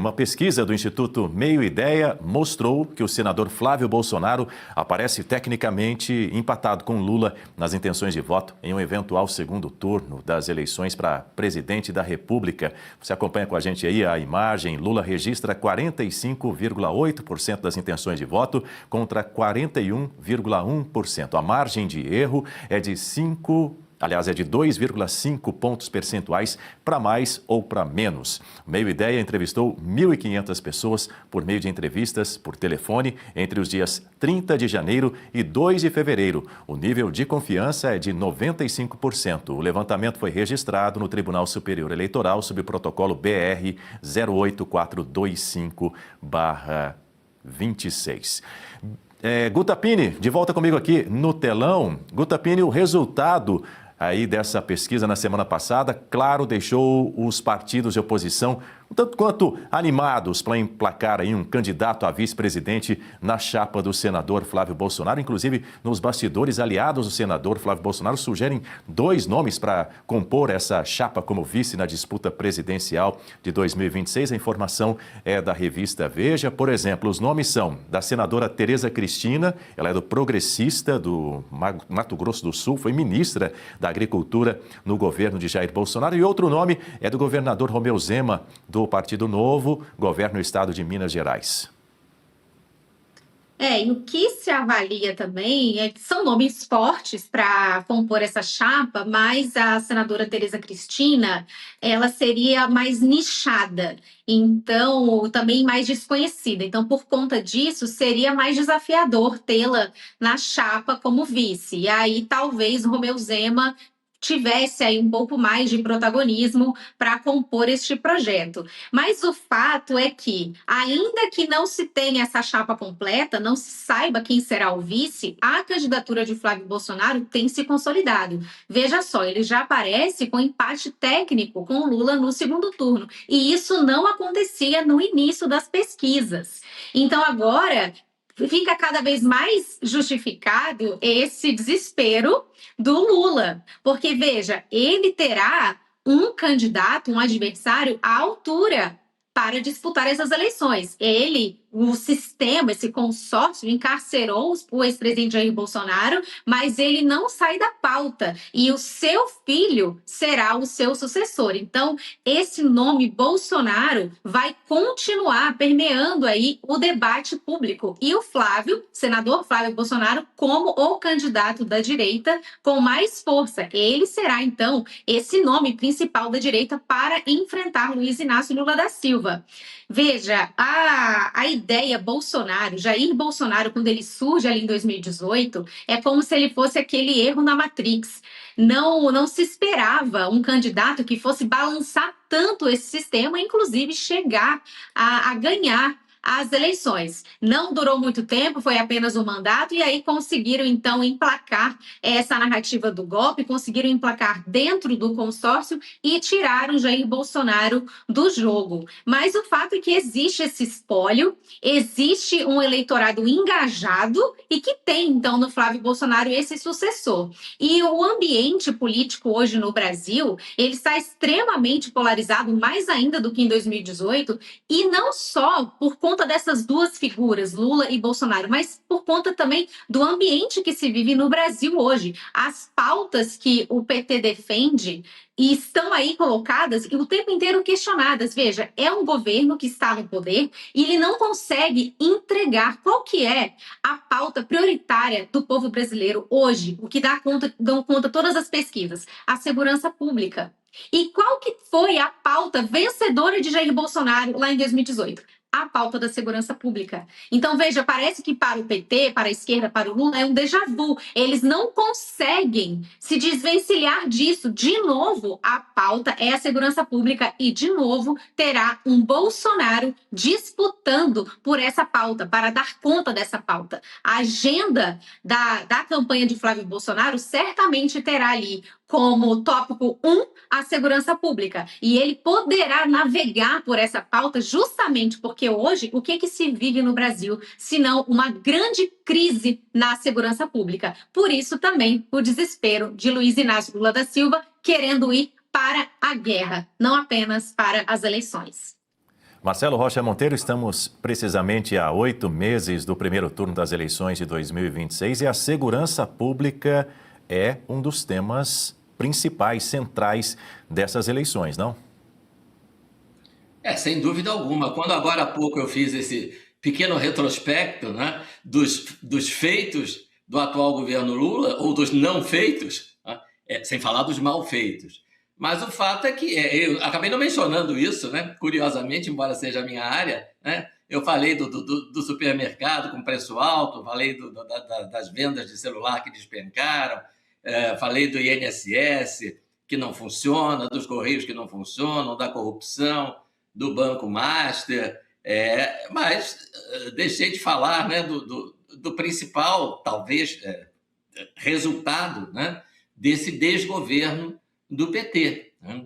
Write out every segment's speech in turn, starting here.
uma pesquisa do Instituto Meio Ideia mostrou que o senador Flávio Bolsonaro aparece tecnicamente empatado com Lula nas intenções de voto em um eventual segundo turno das eleições para presidente da República. Você acompanha com a gente aí a imagem. Lula registra 45,8% das intenções de voto contra 41,1%. A margem de erro é de 2,5 pontos percentuais para mais ou para menos. O Meio Ideia entrevistou 1.500 pessoas por meio de entrevistas por telefone entre os dias 30 de janeiro e 2 de fevereiro. O nível de confiança é de 95%. O levantamento foi registrado no Tribunal Superior Eleitoral sob o protocolo BR 08425/26. Guta Pini, de volta comigo aqui no telão. Guta Pini, o resultado aí dessa pesquisa na semana passada, claro, deixou os partidos de oposição um tanto quanto animados para emplacar aí um candidato a vice-presidente na chapa do senador Flávio Bolsonaro. Inclusive, nos bastidores, aliados do senador Flávio Bolsonaro sugerem 2 nomes para compor essa chapa como vice na disputa presidencial de 2026. A informação é da revista Veja. Por exemplo, os nomes são da senadora Tereza Cristina, ela é do Progressista do Mato Grosso do Sul, foi ministra da Agricultura no governo de Jair Bolsonaro. E outro nome é do governador Romeu Zema, do Partido Novo, governa o estado de Minas Gerais. E o que se avalia também é que são nomes fortes para compor essa chapa, mas a senadora Tereza Cristina, ela seria mais nichada, então também mais desconhecida. Então, por conta disso, seria mais desafiador tê-la na chapa como vice. E aí, talvez, Romeu Zema tivesse aí um pouco mais de protagonismo para compor este projeto. Mas o fato é que, ainda que não se tenha essa chapa completa, não se saiba quem será o vice, a candidatura de Flávio Bolsonaro tem se consolidado. Veja só, ele já aparece com empate técnico com Lula no segundo turno, e isso não acontecia no início das pesquisas. Então agora fica cada vez mais justificado esse desespero do Lula, porque veja, ele terá um candidato, um adversário à altura para disputar essas eleições. O sistema, esse consórcio, encarcerou o ex-presidente Jair Bolsonaro, mas ele não sai da pauta e o seu filho será o seu sucessor. Então, esse nome Bolsonaro vai continuar permeando aí o debate público. E o senador Flávio Bolsonaro, como o candidato da direita com mais força. Ele será, então, esse nome principal da direita para enfrentar Luiz Inácio Lula da Silva. Veja, a ideia Bolsonaro, Jair Bolsonaro, quando ele surge ali em 2018, é como se ele fosse aquele erro na Matrix. Não se esperava um candidato que fosse balançar tanto esse sistema, inclusive chegar a ganhar as eleições. Não durou muito tempo, foi apenas um mandato, e aí conseguiram, então, emplacar essa narrativa do golpe, conseguiram emplacar dentro do consórcio e tiraram Jair Bolsonaro do jogo. Mas o fato é que existe esse espólio, existe um eleitorado engajado e que tem, então, no Flávio Bolsonaro esse sucessor. E o ambiente político hoje no Brasil, ele está extremamente polarizado, mais ainda do que em 2018, e não só por conta dessas duas figuras, Lula e Bolsonaro, mas por conta também do ambiente que se vive no Brasil hoje. As pautas que o PT defende e estão aí colocadas e o tempo inteiro questionadas. Veja, é um governo que está no poder e ele não consegue entregar qual que é a pauta prioritária do povo brasileiro hoje, o que dão conta todas as pesquisas, a segurança pública. E qual que foi a pauta vencedora de Jair Bolsonaro lá em 2018? A pauta da segurança pública. Então, veja, parece que para o PT, para a esquerda, para o Lula, é um déjà vu. Eles não conseguem se desvencilhar disso. De novo, a pauta é a segurança pública e, de novo, terá um Bolsonaro disputando por essa pauta, para dar conta dessa pauta. A agenda da campanha de Flávio Bolsonaro certamente terá ali como tópico 1 a segurança pública. E ele poderá navegar por essa pauta justamente porque hoje o que se vive no Brasil, senão uma grande crise na segurança pública. Por isso também o desespero de Luiz Inácio Lula da Silva querendo ir para a guerra, não apenas para as eleições. Marcelo Rocha Monteiro, estamos precisamente a 8 meses do primeiro turno das eleições de 2026 e a segurança pública é um dos temas principais, centrais dessas eleições, não? Sem dúvida alguma. Quando agora há pouco eu fiz esse pequeno retrospecto, né, dos feitos do atual governo Lula, ou dos não feitos, né, sem falar dos mal feitos. Mas o fato é que, eu acabei não mencionando isso, né, curiosamente, embora seja a minha área, né, eu falei do supermercado com preço alto, falei das vendas de celular que despencaram, falei do INSS que não funciona, dos Correios que não funcionam, da corrupção, do Banco Master, mas deixei de falar, né, do principal, talvez, resultado, né, desse desgoverno do PT, né,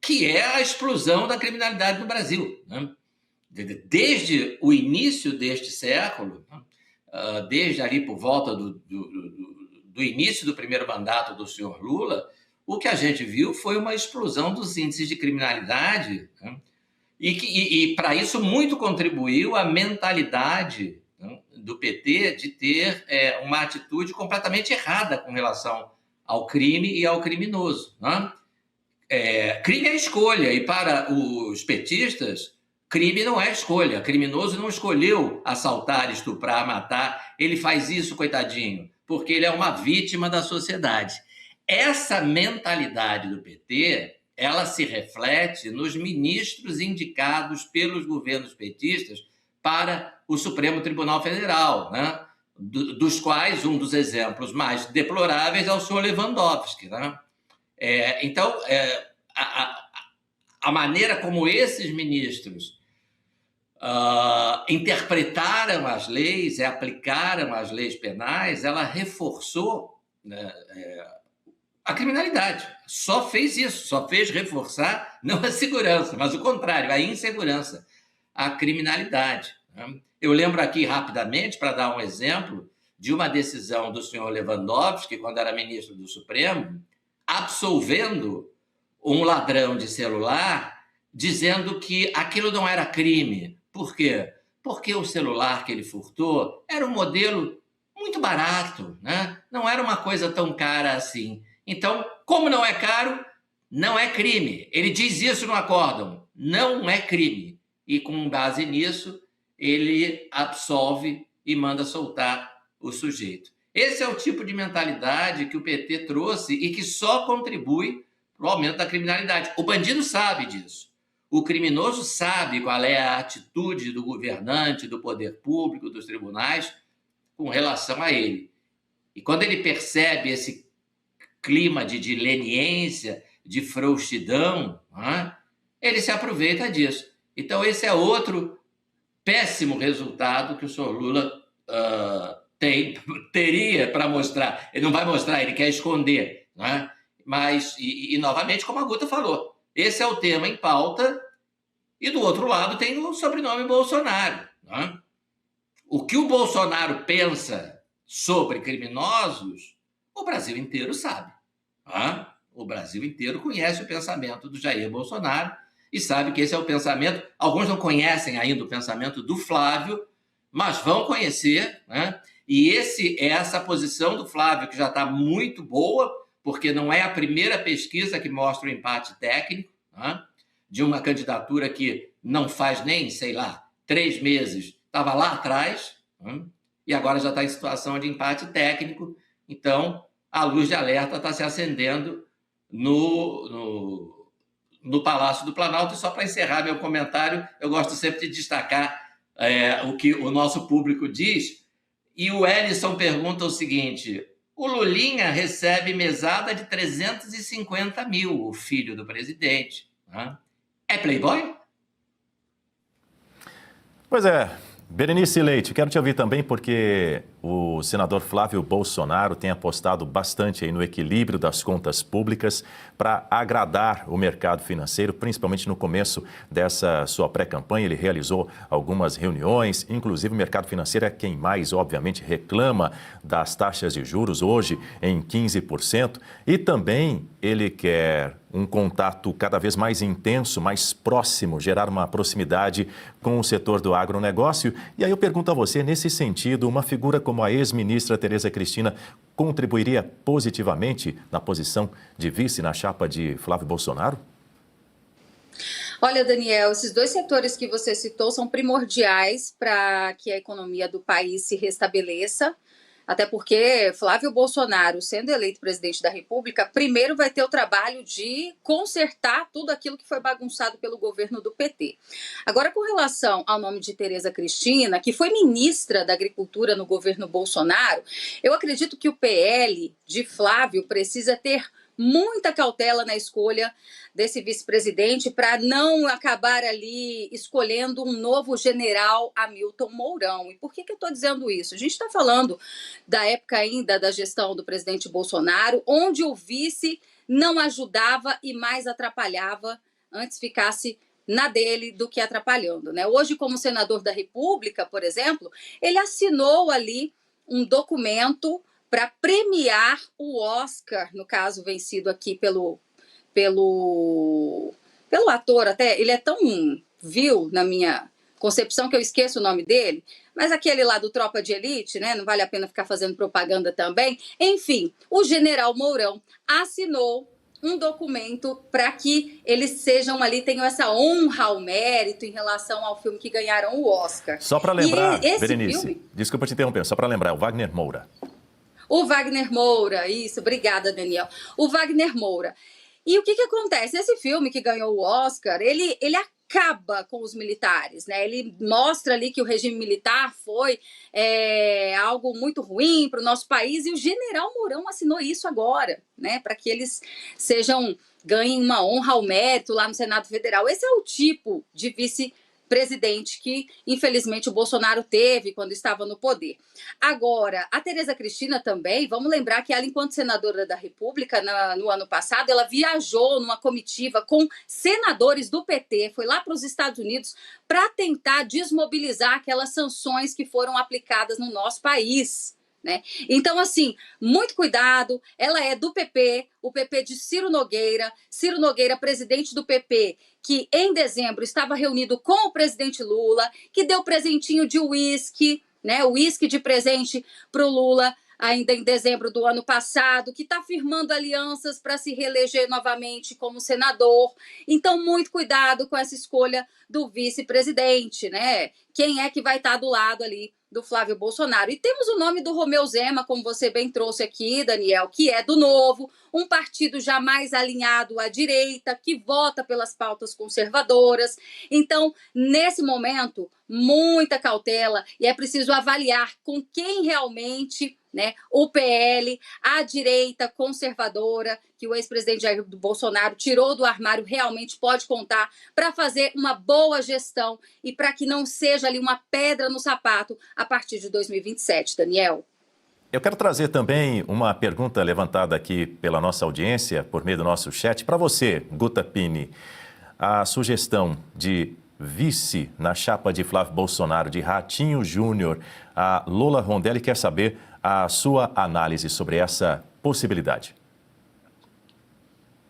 que é a explosão da criminalidade no Brasil. Né? Desde o início deste século, desde ali por volta do início do primeiro mandato do senhor Lula, o que a gente viu foi uma explosão dos índices de criminalidade, né? E para isso muito contribuiu a mentalidade, né, do PT de ter uma atitude completamente errada com relação ao crime e ao criminoso. Né? Crime é escolha, e para os petistas, crime não é escolha. Criminoso não escolheu assaltar, estuprar, matar. Ele faz isso, coitadinho, porque ele é uma vítima da sociedade. Essa mentalidade do PT, ela se reflete nos ministros indicados pelos governos petistas para o Supremo Tribunal Federal, né? Dos quais um dos exemplos mais deploráveis é o senhor Lewandowski. Né? Então, a maneira como esses ministros interpretaram as leis e aplicaram as leis penais, ela reforçou, né, a criminalidade. Só fez isso, só fez reforçar não a segurança, mas o contrário, a insegurança, a criminalidade. Né? Eu lembro aqui rapidamente, para dar um exemplo, de uma decisão do senhor Lewandowski, quando era ministro do Supremo, absolvendo um ladrão de celular, dizendo que aquilo não era crime. Por quê? Porque o celular que ele furtou era um modelo muito barato, né? Não era uma coisa tão cara assim. Então, como não é caro, não é crime. Ele diz isso no acórdão, não é crime. E com base nisso, ele absolve e manda soltar o sujeito. Esse é o tipo de mentalidade que o PT trouxe e que só contribui para o aumento da criminalidade. O bandido sabe disso. O criminoso sabe qual é a atitude do governante, do poder público, dos tribunais com relação a ele. E quando ele percebe esse clima de leniência, de frouxidão, né, ele se aproveita disso. Então, esse é outro péssimo resultado que o senhor Lula teria para mostrar. Ele não vai mostrar, ele quer esconder. Né? Mas, novamente, como a Guta falou, esse é o tema em pauta, e do outro lado tem o sobrenome Bolsonaro. Né? O que o Bolsonaro pensa sobre criminosos, o Brasil inteiro sabe. Né? O Brasil inteiro conhece o pensamento do Jair Bolsonaro e sabe que esse é o pensamento. Alguns não conhecem ainda o pensamento do Flávio, mas vão conhecer. Né? E essa posição do Flávio, que já está muito boa, porque não é a primeira pesquisa que mostra o empate técnico, né, de uma candidatura que não faz nem, 3 meses, estava lá atrás, né, e agora já está em situação de empate técnico. Então, a luz de alerta está se acendendo no Palácio do Planalto. E só para encerrar meu comentário, eu gosto sempre de destacar o que o nosso público diz. E o Ellison pergunta o seguinte: o Lulinha recebe mesada de 350 mil, o filho do presidente. Né? É playboy? Pois é, Berenice Leite, quero te ouvir também porque o senador Flávio Bolsonaro tem apostado bastante aí no equilíbrio das contas públicas para agradar o mercado financeiro, principalmente no começo dessa sua pré-campanha. Ele realizou algumas reuniões, inclusive o mercado financeiro é quem mais, obviamente, reclama das taxas de juros, hoje em 15%, e também ele quer um contato cada vez mais intenso, mais próximo, gerar uma proximidade com o setor do agronegócio. E aí eu pergunto a você, nesse sentido, uma figura como a ex-ministra Tereza Cristina contribuiria positivamente na posição de vice na chapa de Flávio Bolsonaro? Olha, Daniel, esses dois setores que você citou são primordiais para que a economia do país se restabeleça. Até porque Flávio Bolsonaro, sendo eleito presidente da República, primeiro vai ter o trabalho de consertar tudo aquilo que foi bagunçado pelo governo do PT. Agora, com relação ao nome de Tereza Cristina, que foi ministra da Agricultura no governo Bolsonaro, eu acredito que o PL de Flávio precisa ter muita cautela na escolha desse vice-presidente para não acabar ali escolhendo um novo general Hamilton Mourão. E por que eu estou dizendo isso? A gente está falando da época ainda da gestão do presidente Bolsonaro, onde o vice não ajudava e mais atrapalhava, antes ficasse na dele do que atrapalhando, né? Hoje, como senador da República, por exemplo, ele assinou ali um documento para premiar o Oscar, no caso vencido aqui pelo ator, até ele é tão vil na minha concepção que eu esqueço o nome dele, mas aquele lá do Tropa de Elite, né? Não vale a pena ficar fazendo propaganda também. Enfim, o general Mourão assinou um documento para que eles sejam ali, tenham essa honra ao mérito em relação ao filme que ganharam o Oscar. Só para lembrar, Berenice, filme... desculpa te interromper, só para lembrar, é o Wagner Moura. O Wagner Moura, isso, obrigada, Daniel. O Wagner Moura. E o que acontece? Esse filme que ganhou o Oscar, ele acaba com os militares, né? Ele mostra ali que o regime militar foi algo muito ruim para o nosso país, e o general Mourão assinou isso agora, né? Para que eles ganhem uma honra ao mérito lá no Senado Federal. Esse é o tipo de vice-presidente que, infelizmente, o Bolsonaro teve quando estava no poder. Agora, a Tereza Cristina também, vamos lembrar que ela, enquanto senadora da República, no ano passado, ela viajou numa comitiva com senadores do PT, foi lá para os Estados Unidos para tentar desmobilizar aquelas sanções que foram aplicadas no nosso país, né? Então, assim, muito cuidado. Ela é do PP, o PP de Ciro Nogueira, presidente do PP, que em dezembro estava reunido com o presidente Lula, que deu presentinho de uísque, né? Uísque de presente para o Lula ainda em dezembro do ano passado, que está firmando alianças para se reeleger novamente como senador. Então, muito cuidado com essa escolha do vice-presidente, né? Quem é que vai estar do lado ali do Flávio Bolsonaro? E temos o nome do Romeu Zema, como você bem trouxe aqui, Daniel, que é do Novo, um partido já mais alinhado à direita, que vota pelas pautas conservadoras. Então, nesse momento, muita cautela, e é preciso avaliar com quem realmente, né, o PL, a direita conservadora, que o ex-presidente Jair Bolsonaro tirou do armário, realmente pode contar para fazer uma boa gestão e para que não seja ali uma pedra no sapato a partir de 2027, Daniel. Eu quero trazer também uma pergunta levantada aqui pela nossa audiência, por meio do nosso chat. Para você, Guta Pini, a sugestão de vice na chapa de Flávio Bolsonaro, de Ratinho Júnior, a Lola Rondelli quer saber a sua análise sobre essa possibilidade.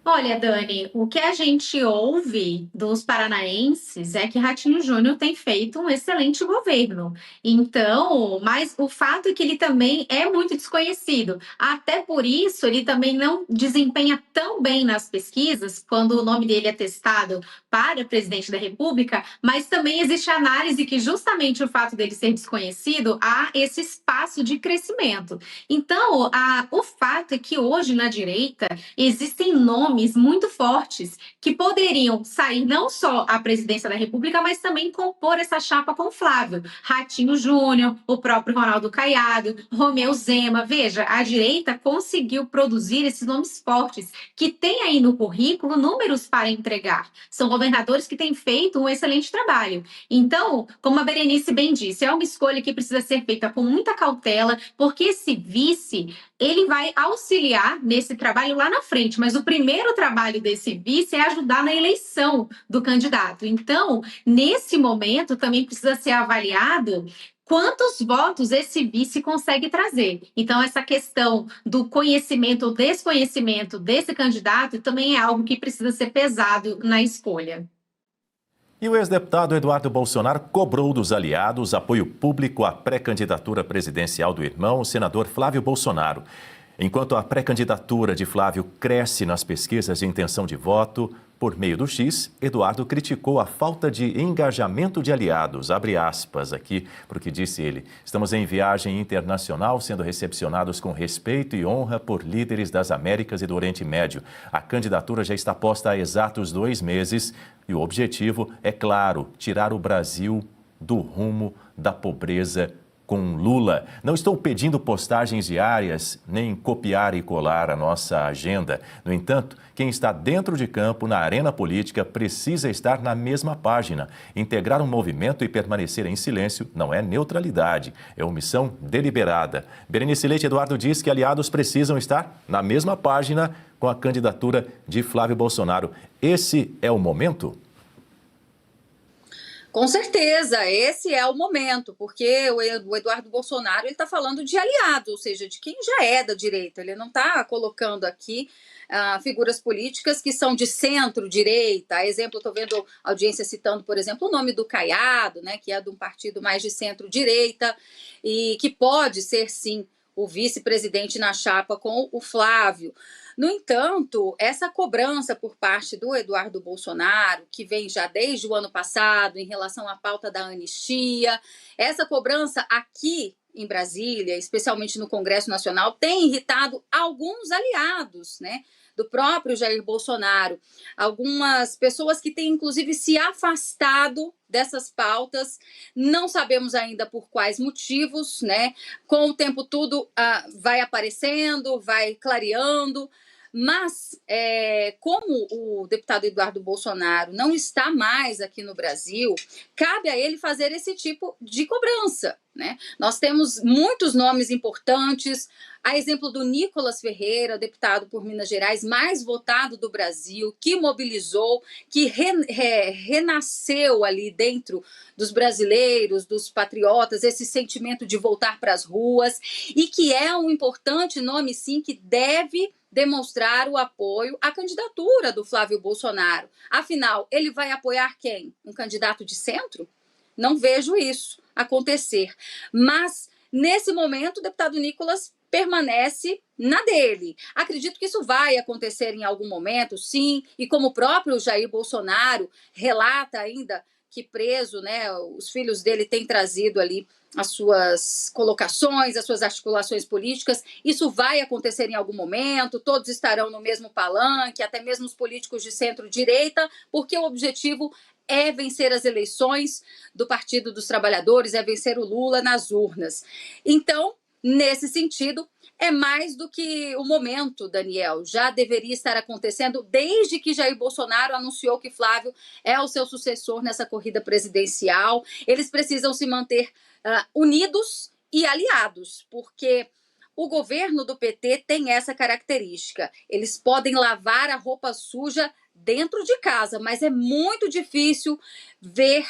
Olha, Dani, o que a gente ouve dos paranaenses é que Ratinho Júnior tem feito um excelente governo. Então, mas o fato é que ele também é muito desconhecido. Até por isso, ele também não desempenha tão bem nas pesquisas, quando o nome dele é testado para presidente da República, mas também existe análise que justamente o fato dele ser desconhecido, há esse espaço de crescimento. Então, o fato é que hoje na direita existem nomes nomes muito fortes que poderiam sair não só à presidência da República, mas também compor essa chapa com Flávio. Ratinho Júnior, o próprio Ronaldo Caiado, Romeu Zema. Veja, a direita conseguiu produzir esses nomes fortes, que tem aí no currículo números para entregar. São governadores que têm feito um excelente trabalho. Então, como a Berenice bem disse, é uma escolha que precisa ser feita com muita cautela, porque esse vice, ele vai auxiliar nesse trabalho lá na frente, mas o primeiro trabalho desse vice é ajudar na eleição do candidato. Então, nesse momento, também precisa ser avaliado quantos votos esse vice consegue trazer. Então, essa questão do conhecimento ou desconhecimento desse candidato também é algo que precisa ser pesado na escolha. E o ex-deputado Eduardo Bolsonaro cobrou dos aliados apoio público à pré-candidatura presidencial do irmão, o senador Flávio Bolsonaro. Enquanto a pré-candidatura de Flávio cresce nas pesquisas de intenção de voto, por meio do X, Eduardo criticou a falta de engajamento de aliados. Abre aspas aqui para o que disse ele. Estamos em viagem internacional, sendo recepcionados com respeito e honra por líderes das Américas e do Oriente Médio. A candidatura já está posta há exatos 2 meses e o objetivo é, claro, tirar o Brasil do rumo da pobreza com Lula. Não estou pedindo postagens diárias, nem copiar e colar a nossa agenda. No entanto, quem está dentro de campo, na arena política, precisa estar na mesma página. Integrar um movimento e permanecer em silêncio não é neutralidade, é omissão deliberada. Berenice Leite Eduardo diz que aliados precisam estar na mesma página com a candidatura de Flávio Bolsonaro. Esse é o momento? Com certeza, esse é o momento, porque o Eduardo Bolsonaro está falando de aliado, ou seja, de quem já é da direita. Ele não está colocando aqui figuras políticas que são de centro-direita. Exemplo, estou vendo a audiência citando, por exemplo, o nome do Caiado, né, que é de um partido mais de centro-direita e que pode ser, sim, o vice-presidente na chapa com o Flávio. No entanto, essa cobrança por parte do Eduardo Bolsonaro, que vem já desde o ano passado em relação à pauta da anistia, essa cobrança aqui em Brasília, especialmente no Congresso Nacional, tem irritado alguns aliados, né, do próprio Jair Bolsonaro. Algumas pessoas que têm, inclusive, se afastado dessas pautas, não sabemos ainda por quais motivos, né? Com o tempo tudo vai aparecendo, vai clareando, mas como o deputado Eduardo Bolsonaro não está mais aqui no Brasil, cabe a ele fazer esse tipo de cobrança, né? Nós temos muitos nomes importantes, a exemplo do Nicolas Ferreira, deputado por Minas Gerais, mais votado do Brasil, que mobilizou, que renasceu ali dentro dos brasileiros, dos patriotas, esse sentimento de voltar para as ruas, e que é um importante nome, sim, que deve demonstrar o apoio à candidatura do Flávio Bolsonaro. Afinal, ele vai apoiar quem? Um candidato de centro? Não vejo isso acontecer. Mas, nesse momento, o deputado Nicolas permanece na dele. Acredito que isso vai acontecer em algum momento, sim, e como o próprio Jair Bolsonaro relata ainda que preso, né, os filhos dele têm trazido ali as suas colocações, as suas articulações políticas, isso vai acontecer em algum momento, todos estarão no mesmo palanque, até mesmo os políticos de centro-direita, porque o objetivo é vencer as eleições do Partido dos Trabalhadores, é vencer o Lula nas urnas. Então, nesse sentido, é mais do que o momento, Daniel. Já deveria estar acontecendo desde que Jair Bolsonaro anunciou que Flávio é o seu sucessor nessa corrida presidencial. Eles precisam se manter unidos e aliados, porque o governo do PT tem essa característica. Eles podem lavar a roupa suja dentro de casa, mas é muito difícil ver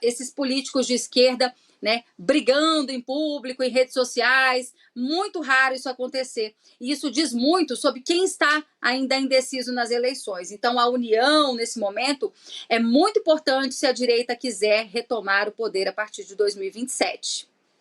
esses políticos de esquerda, né, brigando em público, em redes sociais. Muito raro isso acontecer. E isso diz muito sobre quem está ainda indeciso nas eleições. Então, a união, nesse momento, é muito importante se a direita quiser retomar o poder a partir de 2027.